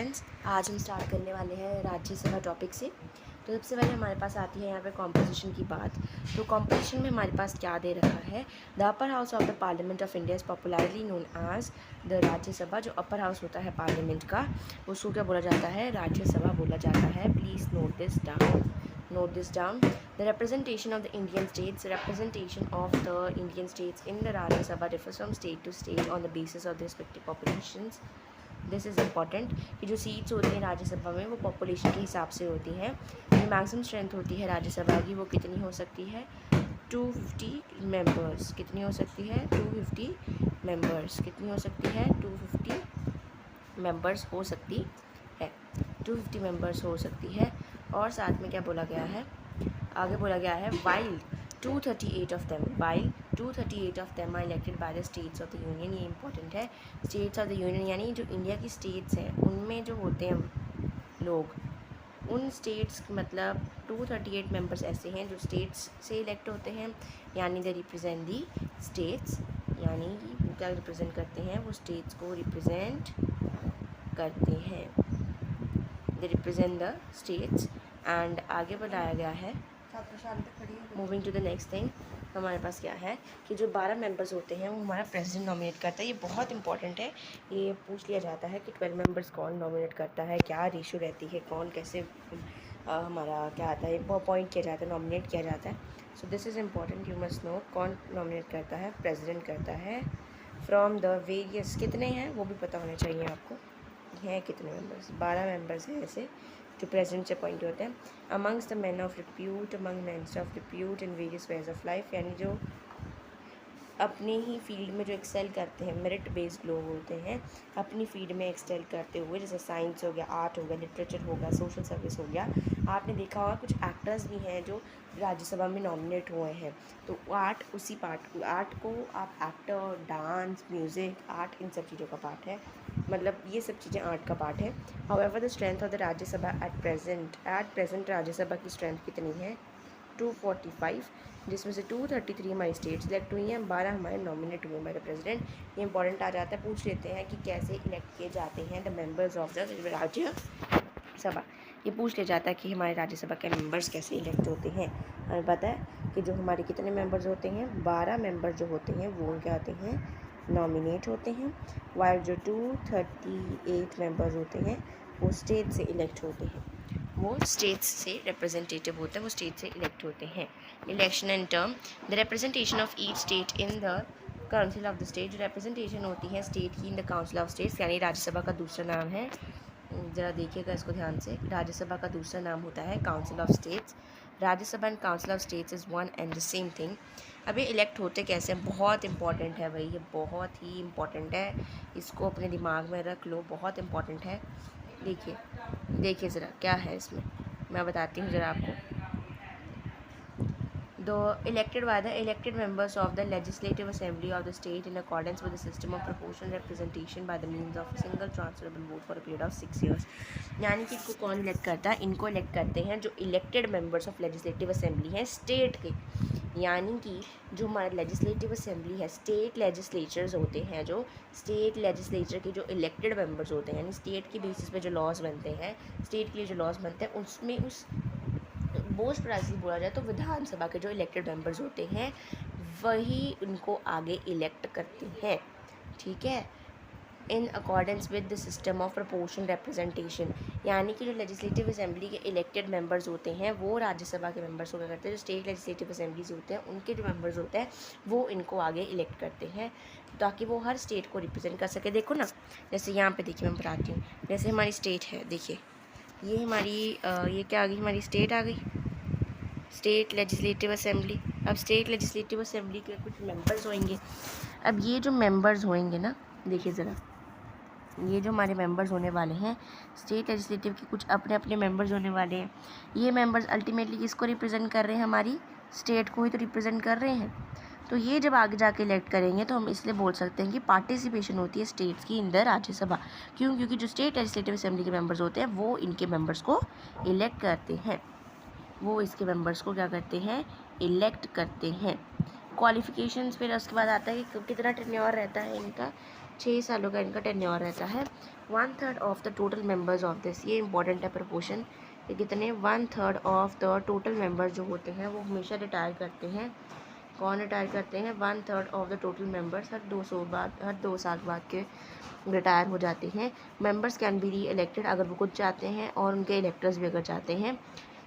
Friends, आज हम start करने वाले हैं राज्यसभा टॉपिक से। तो सबसे पहले हमारे पास आती है यहाँ पे कॉम्पोजिशन की बात। तो कॉम्पोजिशन में हमारे पास क्या दे रखा है, the upper house of the Parliament of India is popularly known as the Rajya Sabha. जो अपर हाउस होता है पार्लियामेंट का, उसको क्या बोला जाता है, राज्यसभा बोला जाता है। Please note this down, note this down. The representation of the Indian states, in the Rajya Sabha differs from state to state on the basis of the respective populations. This is important कि जो seats होती हैं राज्यसभा में वो population के हिसाब से होती हैं। जो मैक्सिमम स्ट्रेंथ होती है राज्यसभा की वो कितनी हो सकती है, 250 मेंबर्स। कितनी हो सकती है, 250 मेंबर्स। कितनी हो सकती है, 250 मेंबर्स हो सकती है। 250 मेंबर्स हो सकती है। और साथ में क्या बोला गया है, आगे बोला गया है while 238 of them are elected by the states of the union. ये इंपॉर्टेंट है, स्टेट्स ऑफ द यूनियन यानी जो इंडिया की स्टेट्स हैं उनमें जो होते हैं लोग, उन स्टेट्स मतलब 238 मेंबर्स ऐसे हैं जो स्टेट्स से इलेक्ट होते हैं, यानी दे रिप्रेजेंट दी स्टेट्स, यानी वो क्या रिप्रेजेंट करते हैं, वो स्टेट्स को रिप्रेजेंट करते हैं, they represent the states. And आगे बताया गया है, moving to the next thing, हमारे पास क्या है कि जो 12 मेंबर्स होते हैं वो हमारा प्रेसिडेंट नॉमिनेट करता है। ये बहुत इंपॉर्टेंट है, ये पूछ लिया जाता है कि 12 मेंबर्स कौन नॉमिनेट करता है, क्या रेशो रहती है, कौन कैसे हमारा क्या आता है, अपॉइंट किया जाता है, नॉमिनेट किया जाता है। So this is important, you must know. कौन नॉमिनेट करता है, प्रेसिडेंट करता है। फ्रॉम द वेरियस, कितने हैं वो भी पता होने चाहिए आपको, हैं कितने मेंबर्स, 12 मेंबर्स हैं ऐसे जो प्रेसिडेंट से अपॉइंट होते हैं। Amongst the man of repute, among man of repute in various ways of life, यानी जो अपने ही फील्ड में जो एक्सेल करते हैं, मेरिट बेस्ड लोग होते हैं, अपनी फील्ड में एक्सेल करते हुए, जैसे साइंस हो गया, आर्ट हो गया, लिटरेचर हो गया, सोशल सर्विस हो गया। आपने देखा होगा कुछ एक्टर्स भी हैं जो राज्यसभा में नॉमिनेट हुए हैं। तो आर्ट उसी पार्ट, आर्ट को आप actor, dance, music, art in सब चीज़ों का पार्ट है, मतलब ये सब चीज़ें आर्ट का पार्ट है। However the strength of the Rajya Sabha at present Rajya Sabha की स्ट्रेंथ कितनी है, 245, जिसमें से 233 हमारी स्टेट सिलेक्ट हुई हैं, 12 हमारे नॉमिनेट हुए बाय द प्रेसिडेंट। ये इंपॉर्टेंट आ जाता है, पूछ लेते हैं कि कैसे इलेक्ट किए जाते हैं the members of the Rajya Sabha. ये पूछ लिया जाता है कि हमारे राज्यसभा के मेंबर्स कैसे इलेक्ट होते हैं। हमें पता है कि जो हमारे कितने मेंबर्स होते हैं, 12 मेंबर जो होते हैं वो क्या होते हैं, नॉमिनेट होते हैं, वाइल जो 238 मेंबर्स होते हैं वो स्टेट से इलेक्ट होते हैं, वो स्टेट्स से रिप्रेजेंटेटिव होते हैं, वो स्टेट से इलेक्ट होते हैं। Election and term, the representation of each state in the council of the state. जो रिप्रेजेंटेशन होती है स्टेट की in the council of states, यानी राज्यसभा का दूसरा नाम है, ज़रा देखिएगा इसको ध्यान से, राज्यसभा का दूसरा नाम होता है council of states. Rajya Sabha and council of states is one and the same thing. अब ये इलेक्ट होते कैसे, बहुत इंपॉर्टेंट है भाई, ये बहुत ही इंपॉर्टेंट है, इसको अपने दिमाग में रख लो, बहुत इंपॉर्टेंट है। देखिए ज़रा क्या है इसमें, मैं बताती हूँ ज़रा आपको। The elected members of the legislative assembly of the state in accordance with the system of proportional representation by the means of a single transferable vote for a period of 6 years। यानी कि इनको कौन elect करता है, इनको elect करते हैं जो elected members of legislative assembly हैं स्टेट के, यानी कि जो हमारा लेजिस्लेटिव असेंबली है, स्टेट लेजिस्लेचर्स होते हैं, जो स्टेट लेजिस्लेचर के जो इलेक्टेड मेंबर्स होते हैं, यानी स्टेट की बेसिस पे जो लॉज बनते हैं, स्टेट के लिए जो लॉज बनते हैं, उसमें उस मोस्ट प्राइसली बोला जाए तो विधानसभा के जो इलेक्टेड मेंबर्स होते हैं वही उनको आगे इलेक्ट करते हैं, ठीक है, in accordance with the system of proportional representation. यानी कि जो लेजिस्लेटिव असेंबली के इलेक्टेड मेंबर्स होते हैं वो राज्यसभा के मेंबर्स को क्या करते हैं, जो स्टेट लेजिस्लेटिव असेंबलीज होते हैं उनके जो मेंबर्स होते हैं वो इनको आगे इलेक्ट करते हैं, ताकि वो हर स्टेट को रिप्रेजेंट कर सके। देखो ना, जैसे यहाँ पे देखिए मैं बताती हूँ, जैसे हमारी स्टेट है, देखिए ये हमारी ये क्या आ गई, हमारी स्टेट आ गई, स्टेट लेजिस्लेटिव असेंबली। अब स्टेट लेजिस्लेटिव असेंबली के कुछ मेंबर्स होंगे। अब ये जो मेंबर्स होंगे ना, देखिए ज़रा, ये जो हमारे मेंबर्स होने वाले हैं स्टेट लेजिस्लेटिव के, कुछ अपने अपने मेंबर्स होने वाले हैं। ये मेंबर्स अल्टीमेटली किसको रिप्रेजेंट कर रहे हैं, हमारी स्टेट को ही तो रिप्रेजेंट कर रहे हैं। तो ये जब आगे जाके इलेक्ट करेंगे तो हम इसलिए बोल सकते हैं कि पार्टिसिपेशन होती है स्टेट्स की इन द राज्यसभा। क्यों, क्योंकि जो स्टेट लेजिस्लेटिव असेंबली के मेंबर्स होते हैं वो इनके मेंबर्स को इलेक्ट करते हैं, वो इसके मेंबर्स को क्या करते हैं, इलेक्ट करते हैं। क्वालिफ़िकेशंस फिर उसके बाद आता है कि कितना टेन्योर रहता है इनका, 6 सालों का इनका टेन्योर रहता है। 1/3 of the total members of this, ये इंपॉर्टेंट है प्रपोर्शन, ये कितने 1/3 ऑफ द टोटल मेंबर्स जो होते हैं वो हमेशा रिटायर करते हैं। कौन रिटायर करते हैं? 1/3 ऑफ द टोटल मेंबर्स हर 2 साल बाद के रिटायर हो जाते हैं। मेंबर्स कैन बी री इलेक्टेड, अगर वो खुद चाहते हैं, और उनके इलेक्टर्स भी अगर चाहते हैं।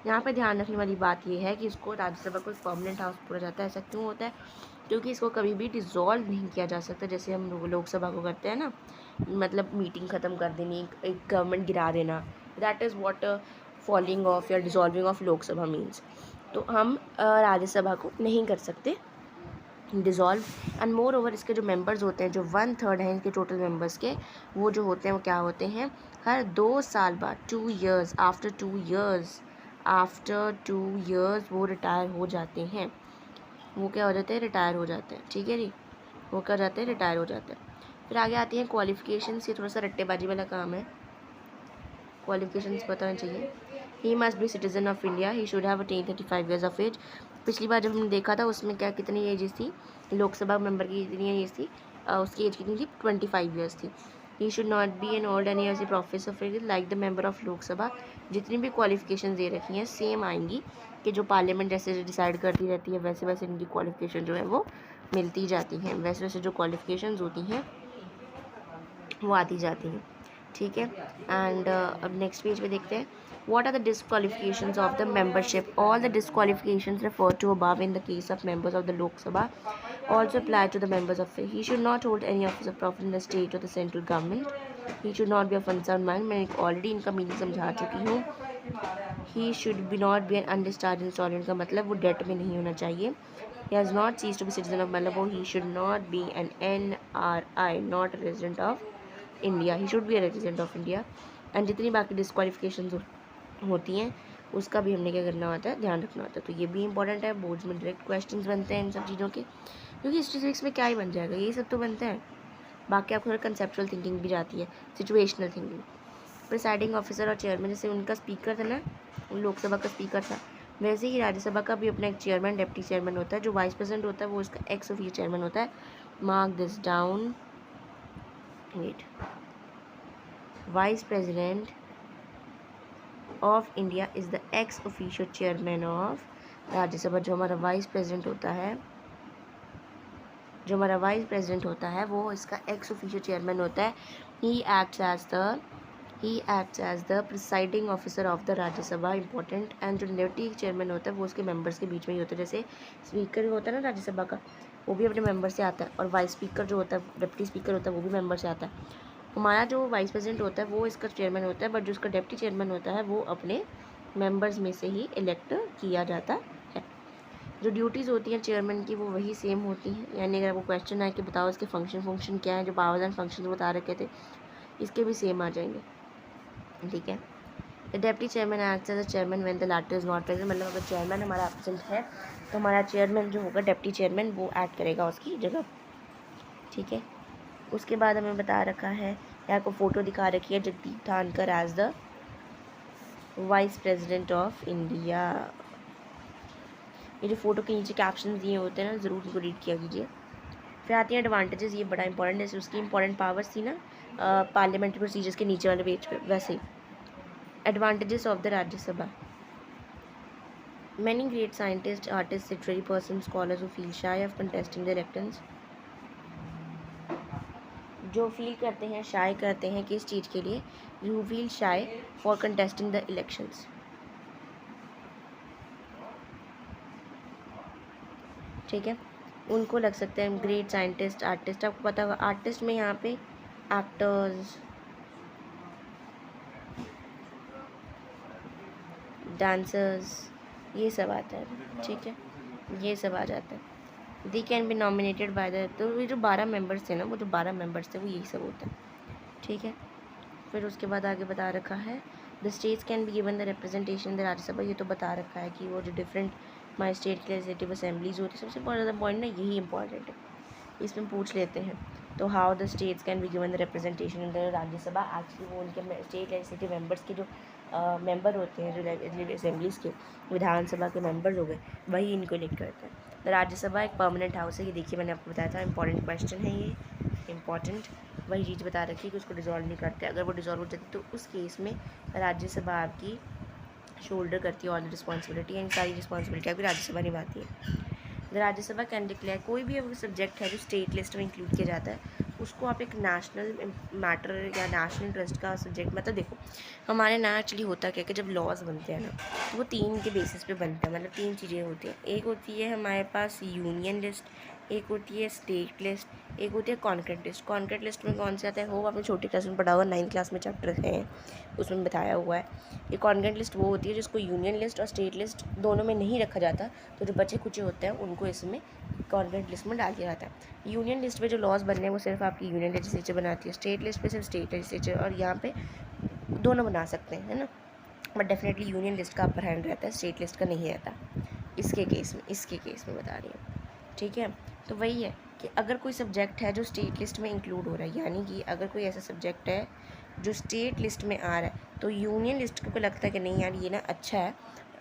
यहाँ पे ध्यान रखने वाली बात ये है कि इसको राज्यसभा को परमानेंट हाउस बोला जाता है। ऐसा क्यों होता है? क्योंकि इसको कभी भी डिज़ोल्व नहीं किया जा सकता, जैसे हम लोकसभा को करते हैं ना, मतलब मीटिंग ख़त्म कर देनी, एक गवर्नमेंट गिरा देना। That is what falling of या डिज़ोल्विंग ऑफ लोकसभा मीन्स। तो हम राज्यसभा को नहीं कर सकते डिज़ोल्व। एंड मोर ओवर इसके जो मेंबर्स होते हैं, जो 1/3 हैं इनके टोटल मेंबर्स के, वो जो होते हैं वो क्या होते हैं? हर 2 साल बाद, 2 ईयर्स, आफ्टर 2 ईयर्स वो रिटायर हो जाते हैं। वो क्या हो जाते हैं? रिटायर हो जाते हैं। ठीक है जी, वो क्या जाते हैं? रिटायर हो जाते हैं। फिर आगे आती हैं क्वालिफिकेशंस। ये थोड़ा सा रट्टेबाजी वाला काम है, क्वालिफिकेशंस बताना चाहिए। He must be citizen of India, he should have attain 35 years of age. पिछली बार जब हमने देखा था उसमें क्या कितनी एजेस थी लोकसभा मेंबर की, कितनी एज थी? उसकी एज कितनी थी? 25 ईयर्स थी। He should not be an old any age a professor like the member of Lok Sabha. जितनी भी क्वालिफिकेशन दे रखी हैं सेम आएंगी, कि जो पार्लियामेंट जैसे डिसाइड करती रहती है वैसे वैसे इनकी क्वालिफिकेशन जो है वो मिलती जाती हैं, वैसे वैसे जो क्वालिफिकेशन होती हैं वो आती जाती हैं। ठीक है। एंड अब नेक्स्ट पेज पे देखते हैं, what are the disqualifications of the membership? All the disqualifications referred to above in the case of members of the Lok Sabha also apply to the members of it. He should not hold any office of profit in the state or the central government. He should not be of unsound mind. मैंने already इनका meaning समझा चुकी हूँ। He should be not be an undischarged installment का मतलब वो date में नहीं होना चाहिए। He has not ceased to be citizen of मतलब he should not be an NRI, not a resident of India. He should be a resident of India. And जितनी बाकी डिस्क्वालिफिकेशन होती हैं उसका भी हमने क्या करना होता है? ध्यान रखना होता है। तो ये भी इंपॉर्टेंट है, बोर्ड्स में डायरेक्ट क्वेश्चंस बनते हैं इन सब चीज़ों के, क्योंकि हिस्ट्री सिविक्स में क्या ही बन जाएगा, यही सब तो बनते हैं। बाकी आपको थोड़ा कंसेप्चुअल थिंकिंग भी जाती है, सिचुएशनल थिंकिंग। प्रिसाइडिंग ऑफिसर और चेयरमैन, जैसे उनका स्पीकर था ना, लोकसभा का स्पीकर था, वैसे ही राज्यसभा का भी अपना एक चेयरमैन, डिप्टी चेयरमैन होता है। जो वाइस प्रेसिडेंट होता है वो इसका एक्स ऑफिशियल चेयरमैन होता है। Mark this down, wait, vice president of India is the ex official chairman of Rajya Sabha. जो हमारा वाइस प्रेसिडेंट होता है वो इसका एक्स ऑफिशियल चेयरमैन होता है। He acts as the presiding officer of the Rajya Sabha, important. And जो डिप्टी चेयरमैन होता है वो उसके मेंबर्स के बीच में ही होता है। जैसे स्पीकर होता है ना राज्यसभा का, वो भी अपने मेंबर से आता है, और वाइस स्पीकर जो होता है, डिप्टी स्पीकर होता है, वो भी मेंबर से आता है। हमारा जो वाइस प्रेसिडेंट होता है वो इसका चेयरमैन होता है, बट जो उसका डिप्टी चेयरमैन होता है वो अपने मेंबर्स में से ही इलेक्ट किया जाता है। जो ड्यूटीज़ होती हैं चेयरमैन की वो वही सेम होती हैं, यानी अगर वो क्वेश्चन आए कि बताओ इसके फंक्शन क्या है, जो पावर्स एंड फंक्शन बता रखे थे इसके भी सेम आ जाएंगे। ठीक है। The deputy chairman acts as a chairman when the latter is not present, मतलब अगर चेयरमैन हमारा एब्सेंट है तो हमारा चेयरमैन जो होगा, डिप्टी चेयरमैन, वो एक्ट करेगा उसकी जगह। ठीक है। उसके बाद हमें बता रखा है, यहाँ को फ़ोटो दिखा रखी है, Jagdeep Dhankhar as the vice president of India. ये जो फ़ोटो के नीचे कैप्शन दिए होते हैं ना, ज़रूर इनको रीड किया कीजिए। फिर आती हैं एडवांटेजेस, ये बड़ा इंपॉर्टेंट है। जैसे उसकी इंपॉर्टेंट पावर्स थी ना पार्लियामेंट्री प्रोसीजर्स के नीचे वाले पेज पे, वैसे ही advantages of the Rajya Sabha. Many great scientist, artist, literary person, scholars who feel shy of contesting the elections, जो फील करते हैं, शाय करते हैं किस चीज़ के लिए? You feel shy for contesting the elections. ठीक है। उनको लग सकते हैं ग्रेट साइंटिस्ट, आर्टिस्ट। आपको पता होगा आर्टिस्ट में यहाँ पे एक्टर्स, डांसर्स, ये सब आता है। ठीक है, ये सब आ जाता है। They can be nominated by the, तो ये जो 12 मेंबर्स थे ना, वो जो 12 मेंबर्स थे वो यही सब होता है। ठीक है। फिर उसके बाद आगे बता रखा है the states can be given the representation the Rajya Sabha. ये तो बता रखा है कि वो जो डिफरेंट हमारे स्टेट के लेजिस्लेटिव असेंबलीज होती है, सबसे ज़्यादा पॉइंट ना यही इंपॉर्टेंट है, इसमें पूछ लेते हैं। तो how the states can be given the representation in the Rajya Sabha, actually वो उनके स्टेट लेजिस्लेटिव मेंबर्स के जो मेंबर होते हैं, जो लेजिस्लेटिव असेंबलीज के, विधानसभा के मेंबर्स हो गए, वही इनको इलेक्ट करते हैं। द राज्यसभा एक परमानेंट हाउस है, ये देखिए मैंने आपको बताया था, इंपॉर्टेंट क्वेश्चन है ये, इंपॉर्टेंट वही चीज़ बता रखी है कि उसको डिज़ोल्व नहीं करते। अगर वो डिज़ोल्व हो जाती तो उस केस में राज्यसभा आपकी शोल्डर करती है ऑल द रिस्पॉन्सिबिलिटी, एंड सारी रिस्पॉन्सिबिलिटी आपकी राज्यसभा निभाती है। राज्यसभा कैन डिक्लेयर कोई भी अगर सब्जेक्ट है जो स्टेट लिस्ट में इंक्लूड किया जाता है उसको आप एक नेशनल मैटर या नेशनल इंटरेस्ट का सब्जेक्ट, मतलब देखो हमारे ना एक्चुअली होता क्या कि जब लॉज बनते हैं ना तो वो 3 के बेसिस पे बनते हैं, मतलब 3 चीज़ें होती हैं। एक होती है हमारे पास यूनियन लिस्ट, एक होती है स्टेट लिस्ट, एक होती है कॉन्करेंट लिस्ट। कॉन्करेंट लिस्ट में कौन से आता है वो आपने छोटी क्लास में पढ़ा हुआ, 9th क्लास में चैप्टर है उसमें बताया हुआ है। ये कॉन्करेंट लिस्ट वो होती है जिसको यूनियन लिस्ट और स्टेट लिस्ट दोनों में नहीं रखा जाता, तो जो बचे कुचे होते हैं उनको इसमें कॉन्करेंट लिस्ट में डाल दिया जाता है। यूनियन लिस्ट पे जो लॉज बनने हैं वो सिर्फ आपकी यूनियन लेजिस्लेचर बनाती है, स्टेट लिस्ट पे सिर्फ स्टेट लेजिस्लेचर, और यहाँ पे दोनों बना सकते हैं, है ना। बट डेफिनेटली यूनियन लिस्ट का अपर हैंड रहता है, स्टेट लिस्ट का नहीं रहता इसके केस में बता रही हूँ, ठीक है। तो वही है कि अगर कोई सब्जेक्ट है जो स्टेट लिस्ट में इंक्लूड हो रहा है, यानी कि अगर कोई ऐसा सब्जेक्ट है जो स्टेट लिस्ट में आ रहा है तो यूनियन लिस्ट को लगता है कि नहीं यार ये ना अच्छा है,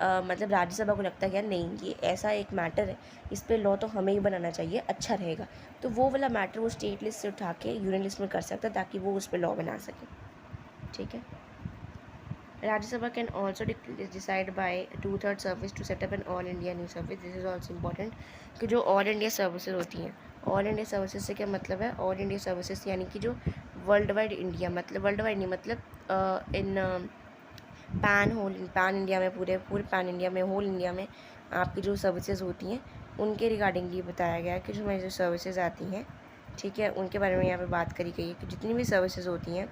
मतलब राज्यसभा को लगता है कि यार नहीं ये ऐसा एक मैटर है, इस पे लॉ तो हमें ही बनाना चाहिए, अच्छा रहेगा, तो वो वाला मैटर वो स्टेट लिस्ट से उठा के यूनियन लिस्ट में कर सकता है ताकि वो उस पर लॉ बना सके, ठीक है। Rajya Sabha can also decide by 2/3 service to set up an all India new service. This is also important कि जो ऑल इंडिया सर्विसेज होती हैं, ऑल इंडिया सर्विसेज से क्या मतलब है, ऑल इंडिया सर्विसेज यानी कि जो वर्ल्ड वाइड इंडिया, मतलब वर्ल्ड वाइड नहीं, मतलब इन पैन इंडिया में पूरे पैन इंडिया में, होल इंडिया में आपकी जो सर्विसेज होती हैं उनके रिगार्डिंग ये बताया गया है कि जो हमारी जो सर्विसेज आती हैं, ठीक है, उनके बारे में यहाँ पे बात करी गई है कि जितनी भी सर्विसेज होती हैं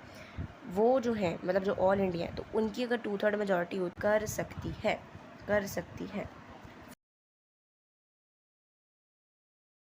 वो जो है मतलब जो ऑल इंडिया है तो उनकी अगर 2/3 मेजॉरिटी कर सकती है